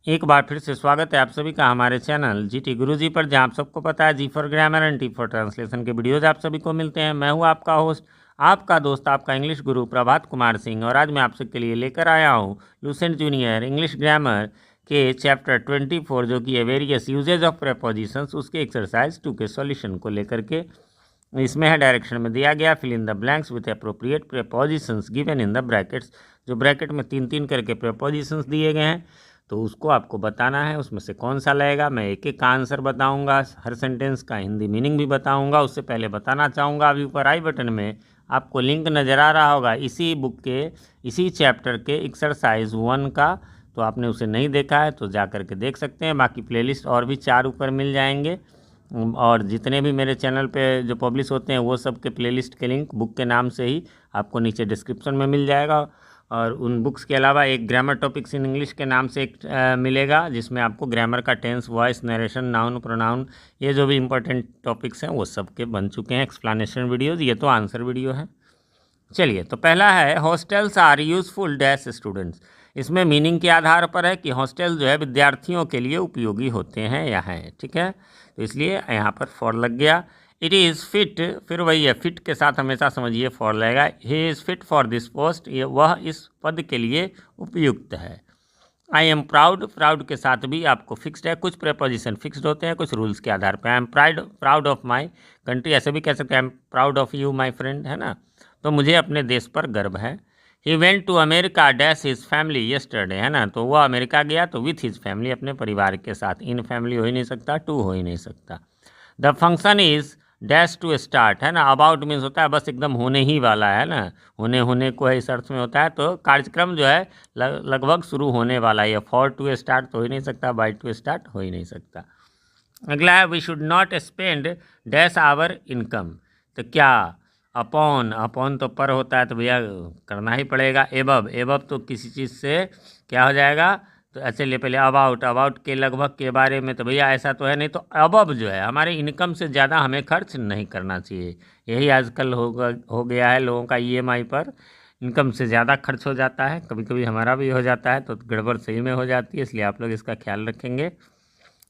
एक बार फिर से स्वागत है आप सभी का हमारे चैनल जीटी गुरुजी पर, जहां आप सबको पता है G for grammar and T for translation के वीडियोज आप सभी को मिलते हैं। मैं हूं आपका होस्ट, आपका दोस्त, आपका इंग्लिश गुरु प्रभात कुमार सिंह, और आज मैं आप सबके लिए लेकर आया हूं लुसेंट जूनियर इंग्लिश ग्रामर के चैप्टर 24 जो कि है वेरियस यूजेज ऑफ प्रेपोजिशंस, उसके एक्सरसाइज 2 के सॉल्यूशन को लेकर के। इसमें है डायरेक्शन में दिया गया fill in the blanks with appropriate prepositions given in the brackets. जो ब्रैकेट में 3-3 करके प्रेपोजिशंस दिए गए हैं तो उसको आपको बताना है, उसमें से कौन सा लगेगा। मैं एक एक का आंसर बताऊंगा, हर सेंटेंस का हिंदी मीनिंग भी बताऊंगा। उससे पहले बताना चाहूँगा, अभी ऊपर आई बटन में आपको लिंक नज़र आ रहा होगा इसी बुक के, इसी चैप्टर के एक्सरसाइज 1 का। तो आपने उसे नहीं देखा है तो जा कर के देख सकते हैं। बाकी प्लेलिस्ट और भी 4 ऊपर मिल जाएंगे, और जितने भी मेरे चैनल पे जो पब्लिश होते हैं वो सब के प्लेलिस्ट के लिंक बुक के नाम से ही आपको नीचे डिस्क्रिप्शन में मिल जाएगा। और उन बुक्स के अलावा एक ग्रामर टॉपिक्स इन इंग्लिश के नाम से एक मिलेगा, जिसमें आपको ग्रामर का tense, voice, narration, noun, pronoun, ये जो भी इंपॉर्टेंट टॉपिक्स हैं वो सब के बन चुके हैं एक्सप्लेनेशन वीडियोज़। ये तो आंसर वीडियो है। चलिए, तो पहला है hostels are useful dash students. इसमें मीनिंग के आधार पर है कि हॉस्टल जो है विद्यार्थियों के लिए उपयोगी होते हैं या हैं, ठीक है। तो इसलिए यहाँ पर फॉर लग गया। इट इज़ फिट, फिर वही है, फिट के साथ हमेशा समझिए फॉर लगेगा। He is fit for this post, ये वह इस पद के लिए उपयुक्त है। आई एम प्राउड, प्राउड के साथ भी आपको फिक्स्ड है। कुछ प्रेपोजिशन फिक्स्ड होते हैं कुछ रूल्स के आधार पर। I am proud of my country, ऐसे भी कह सकते हैं I am proud of you my friend, है ना। तो मुझे अपने देश पर गर्व है। He went to America dash his family yesterday, है ना। तो वह अमेरिका गया तो विथ हिज फैमिली, अपने परिवार के साथ। इन फैमिली हो ही नहीं सकता, टू हो ही नहीं सकता। The function is dash to start, है ना। अबाउट मीन्स होता है बस एकदम होने ही वाला है ना, होने को है इस अर्थ में होता है। तो कार्यक्रम जो है लगभग शुरू होने वाला है। फॉर टू स्टार्ट तो हो ही नहीं सकता, बाई टू स्टार्ट हो ही नहीं सकता। अगला है we should not spend dash our income. तो क्या, अपॉन, अपॉन तो पर होता है तो भैया करना ही पड़ेगा। एबव, एबव तो किसी चीज़ से क्या हो जाएगा। तो चलिए पहले अबाउट, अबाउट के लगभग के बारे में, तो भैया ऐसा तो है नहीं। तो अबव जो है हमारे इनकम से ज़्यादा हमें खर्च नहीं करना चाहिए। यही आजकल हो गया है लोगों का, ईएमआई पर इनकम से ज़्यादा खर्च हो जाता है। कभी कभी हमारा भी हो जाता है, तो गड़बड़ सही में हो जाती है, इसलिए आप लोग इसका ख्याल रखेंगे।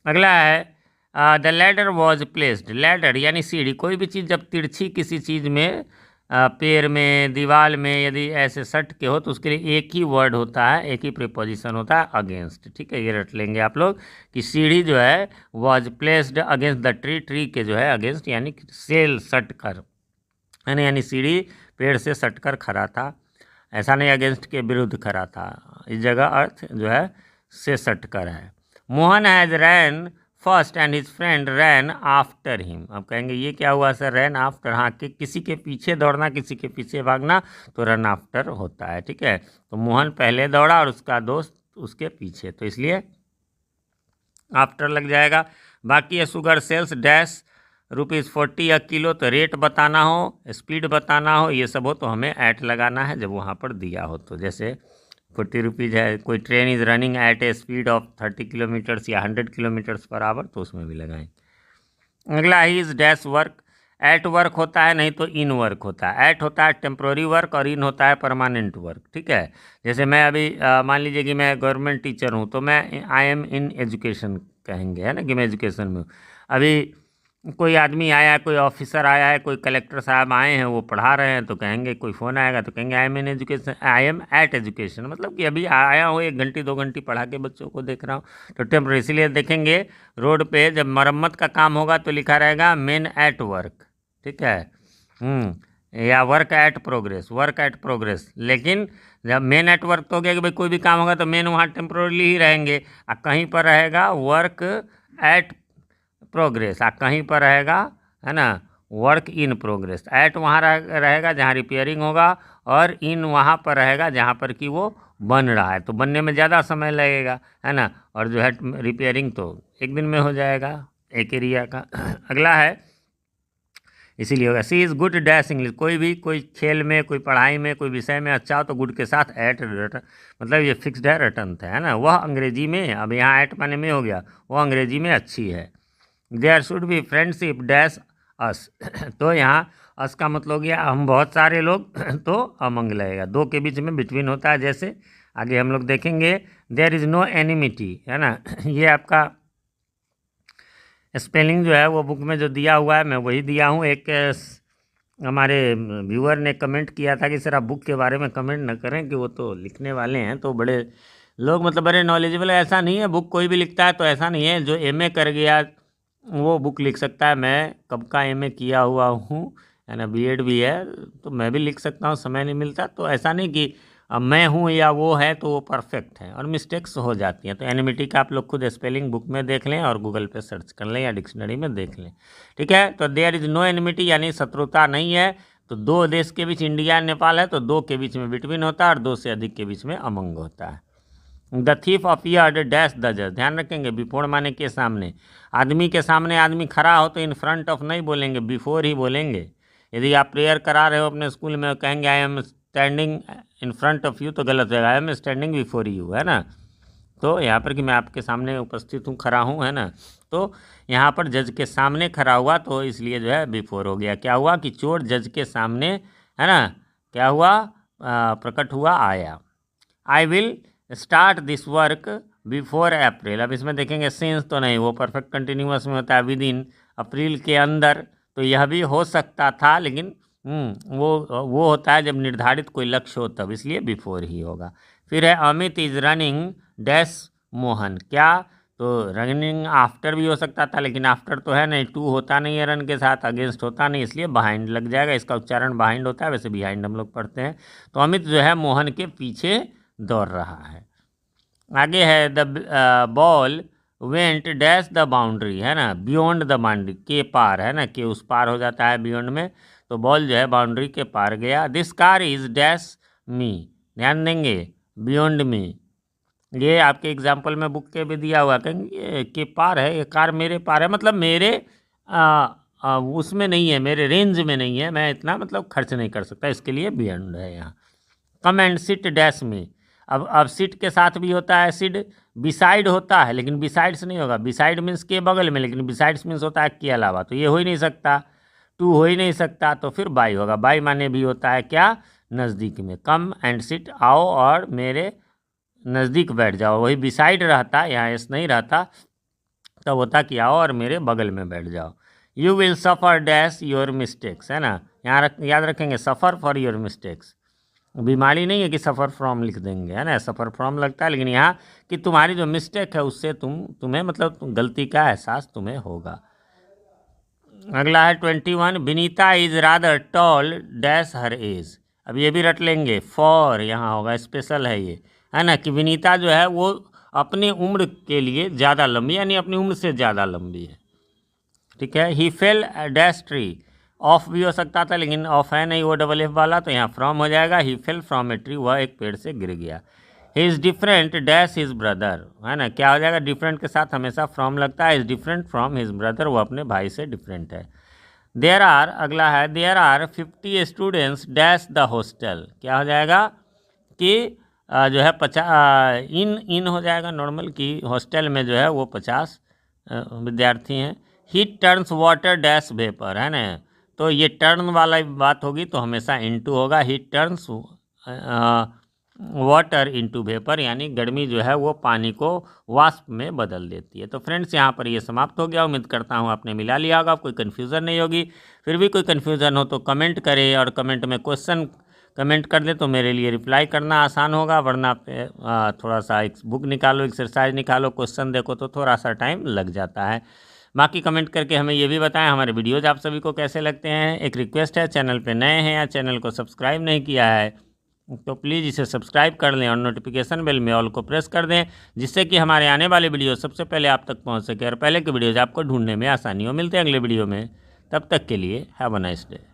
अगला है the ladder was placed. Ladder यानी सीढ़ी, कोई भी चीज़ जब तिरछी किसी चीज़ में, पेड़ में, दीवार में यदि ऐसे सट के हो तो उसके लिए एक ही वर्ड होता है, एक ही प्रीपोजिशन होता है, अगेंस्ट, ठीक है। ये रट लेंगे आप लोग कि सीढ़ी जो है was placed against the tree, tree के जो है अगेंस्ट यानी सेल सट कर, यानी सीढ़ी पेड़ से सट कर खड़ा था। ऐसा नहीं अगेंस्ट के विरुद्ध खड़ा था, इस जगह अर्थ जो है से सट कर है। Mohan has ran first and his friend ran after him. अब कहेंगे ये क्या हुआ सर, रैन आफ्टर। हाँ, कि किसी के पीछे दौड़ना, किसी के पीछे भागना तो रन आफ्टर होता है, ठीक है। तो मोहन पहले दौड़ा और उसका दोस्त उसके पीछे, तो इसलिए आफ्टर लग जाएगा। बाकी है शुगर सेल्स डैश ₹40 किलो, तो रेट बताना हो, स्पीड बताना हो, ये सब हो तो हमें ऐट लगाना है जब वहाँ पर दिया हो। तो जैसे ₹40 है, कोई train is running at A speed of 30 kilometres या 100 किलोमीटर्स पर आवर, तो उसमें भी लगाएं। अगला he is dash work. At work होता है, नहीं तो इन वर्क होता है। एट होता है टेम्प्रोरी वर्क और इन होता है परमानेंट वर्क, ठीक है। जैसे मैं अभी मान लीजिए कि मैं गवर्नमेंट टीचर हूँ तो मैं आई एम इन एजुकेशन कहेंगे, है ना, कि मैं एजुकेशन में हूँ। अभी कोई आदमी आया है, कोई ऑफिसर आया है, कोई कलेक्टर साहब आए हैं, वो पढ़ा रहे हैं, तो कहेंगे, कोई फ़ोन आएगा तो कहेंगे I am in education, I am at education, मतलब कि अभी आया हूँ, 1 घंटे 2 घंटे पढ़ा के बच्चों को देख रहा हूँ। तो टेम्परेरी, इसीलिए देखेंगे रोड पे जब मरम्मत का काम होगा तो लिखा रहेगा मेन एट वर्क, ठीक है। या work at progress, work at progress. लेकिन जब मेन एट वर्क तो हो गया कि भाई कोई भी काम होगा तो मेन वहाँ टेम्प्रोरली ही रहेंगे, और कहीं पर रहेगा वर्क एट प्रोग्रेस, कहीं पर रहेगा, है ना, वर्क इन प्रोग्रेस। एट वहाँ रहेगा जहाँ रिपेयरिंग होगा, और इन वहाँ पर रहेगा जहाँ पर कि वो बन रहा है, तो बनने में ज़्यादा समय लगेगा, है ना। और जो है रिपेयरिंग तो 1 दिन में हो जाएगा एक एरिया का। अगला है, इसीलिए होगा सी इज़ गुड डैश इंग्लिश। कोई खेल में, कोई पढ़ाई में, कोई विषय में अच्छा हो तो गुड के साथ एट रिटर्न, मतलब ये फिक्स्ड है, रिटर्न था, है ना। वह अंग्रेजी में, अब यहाँ एट माने में हो गया, वह अंग्रेजी में अच्छी है। There should be friendship dash us. तो यहाँ अस का मतलब हो गया हम बहुत सारे लोग, तो अमंग लगेगा, 2 के बीच में बिटवीन होता है। जैसे आगे हम लोग देखेंगे देयर इज़ नो एनिमिटी, है ना। ये आपका स्पेलिंग जो है वो बुक में जो दिया हुआ है मैं वही दिया हूँ। एक हमारे व्यूअर ने कमेंट किया था कि सर आप बुक के बारे में कमेंट न करें कि वो तो लिखने वाले हैं तो बड़े लोग मतलब बड़े नॉलेजेबल है। ऐसा नहीं है, बुक कोई भी लिखता है तो ऐसा नहीं है जो एमए कर गया वो बुक लिख सकता है। मैं कब का एमए किया हुआ हूँ, है ना, बीएड भी है, तो मैं भी लिख सकता हूँ, समय नहीं मिलता। तो ऐसा नहीं कि अब मैं हूँ या वो है तो वो परफेक्ट है, और मिस्टेक्स हो जाती हैं। तो एनिमिटी का आप लोग खुद स्पेलिंग बुक में देख लें और गूगल पे सर्च कर लें या डिक्शनरी में देख लें, ठीक है। तो देयर इज़ नो एनिमिटी यानी शत्रुता नहीं है। तो दो देश के बीच इंडिया एंड नेपाल है तो दो के बीच में बिटवीन होता है और दो से अधिक के बीच में अमंग होता है। The thief appeared dash the जज, ध्यान रखेंगे बिफोर माने के सामने। आदमी के सामने आदमी खड़ा हो तो इन फ्रंट ऑफ नहीं बोलेंगे, बिफोर ही बोलेंगे। यदि आप प्रेयर करा रहे हो अपने स्कूल में, कहेंगे I am standing in front of you तो गलत है, I am standing before you, है ना। तो यहाँ पर कि मैं आपके सामने उपस्थित हूँ, खड़ा हूँ, है ना। तो यहाँ पर जज के सामने खड़ा हुआ तो इसलिए जो है बिफोर हो गया। क्या हुआ कि चोर जज के सामने, है ना, क्या हुआ, प्रकट हुआ, आया। I will start this work before April. अब इसमें देखेंगे सिंस तो नहीं, वो परफेक्ट कंटिन्यूअस में होता है, विद इन, अप्रैल के अंदर। तो यह भी हो सकता था लेकिन वो होता है जब निर्धारित कोई लक्ष्य हो तब, इसलिए बिफोर ही होगा। फिर है Amit is running dash Mohan, क्या, तो रनिंग आफ्टर भी हो सकता था लेकिन आफ्टर तो है नहीं, टू होता नहीं है रन के साथ, अगेंस्ट होता नहीं, इसलिए बिहाइंड लग जाएगा। इसका उच्चारण बिहाइंड होता है, वैसे बिहाइंड हम लोग पढ़ते हैं। तो अमित जो है मोहन के पीछे दौड़ रहा है। आगे है the ball went dash the boundary, है ना, बियॉन्ड द बाउंड्री, के पार, है ना, के उस पार हो जाता है बियॉन्ड में। तो बॉल जो है बाउंड्री के पार गया। दिस कार इज डैश मी, ध्यान देंगे, बियॉन्ड मी। ये आपके एग्जाम्पल में बुक के भी दिया हुआ, कहेंगे के पार है, ये कार मेरे पार है, मतलब मेरे उसमें नहीं है, मेरे रेंज में नहीं है, मैं इतना मतलब खर्च नहीं कर सकता, इसके लिए बियॉन्ड है यहाँ। कम एंड सिट डैश में, अब सिट के साथ भी होता है सिट, बिसाइड होता है लेकिन बिसाइड्स नहीं होगा। बिसाइड मीन्स के बगल में, लेकिन बिसाइड्स मीन्स होता है के अलावा, तो ये हो ही नहीं सकता, टू हो ही नहीं सकता, तो फिर बाई होगा। बाई माने भी होता है क्या, नज़दीक में। कम एंड सिट, आओ और मेरे नज़दीक बैठ जाओ, वही बिसाइड रहता, यहाँ एस नहीं रहता, तब होता कि आओ और मेरे बगल में बैठ जाओ। You will suffer dash your mistakes, है ना, यहाँ याद रखेंगे सफ़र फॉर योर मिस्टेक्स। बीमारी नहीं है कि सफ़र फ्रॉम लिख देंगे, है ना, सफ़र फ्रॉम लगता है, लेकिन यहाँ कि तुम्हारी जो मिस्टेक है उससे तुम्हें मतलब गलती का एहसास तुम्हें होगा। अगला है 21, Vinita is rather tall dash her age. अब ये भी रट लेंगे, फॉर यहाँ होगा, स्पेशल है ये, है ना, कि विनीता जो है वो अपनी उम्र के लिए ज़्यादा लंबी, यानी अपनी उम्र से ज़्यादा लंबी है, ठीक है। ही फेल डैश ट्री, ऑफ भी हो सकता था लेकिन ऑफ है नहीं, वो डबल एफ वाला, तो यहाँ फ्रॉम हो जाएगा। ही फेल फ्रॉम ए ट्री, वह एक पेड़ से गिर गया। He is different dash his brother, है ना, क्या हो जाएगा, डिफरेंट के साथ हमेशा फ्रॉम लगता है। Is different from his brother, वो अपने भाई से डिफरेंट है। देयर आर, अगला है there are 50 students dash the hostel, क्या हो जाएगा कि जो है 50 इन हो जाएगा नॉर्मल, कि हॉस्टल में जो है वो 50 विद्यार्थी हैं। ही टर्न्स वाटर डैश वेपर, है ना, तो ये टर्न वाला बात होगी तो हमेशा इनटू होगा। ही टर्न्स वाटर इनटू वेपर, यानी गर्मी जो है वो पानी को वाष्प में बदल देती है। तो फ्रेंड्स यहाँ पर ये समाप्त हो गया। उम्मीद करता हूँ आपने मिला लिया होगा, कोई कन्फ्यूज़न नहीं होगी। फिर भी कोई कन्फ्यूज़न हो तो कमेंट करें, और कमेंट में क्वेश्चन कमेंट कर दे तो मेरे लिए रिप्लाई करना आसान होगा, वरना थोड़ा सा एक बुक निकालो, एक्सरसाइज निकालो, क्वेश्चन देखो तो थोड़ा सा टाइम लग जाता है। बाकी कमेंट करके हमें ये भी बताएं हमारे वीडियोज़ आप सभी को कैसे लगते हैं। एक रिक्वेस्ट है, चैनल पे नए हैं या चैनल को सब्सक्राइब नहीं किया है तो प्लीज़ इसे सब्सक्राइब कर लें और नोटिफिकेशन बेल में ऑल को प्रेस कर दें, जिससे कि हमारे आने वाले वीडियो सबसे पहले आप तक पहुंच सके और पहले के वीडियोज़ आपको ढूंढने में आसानी हो। मिलते हैं अगले वीडियो में, तब तक के लिए हैव अ नाइस डे।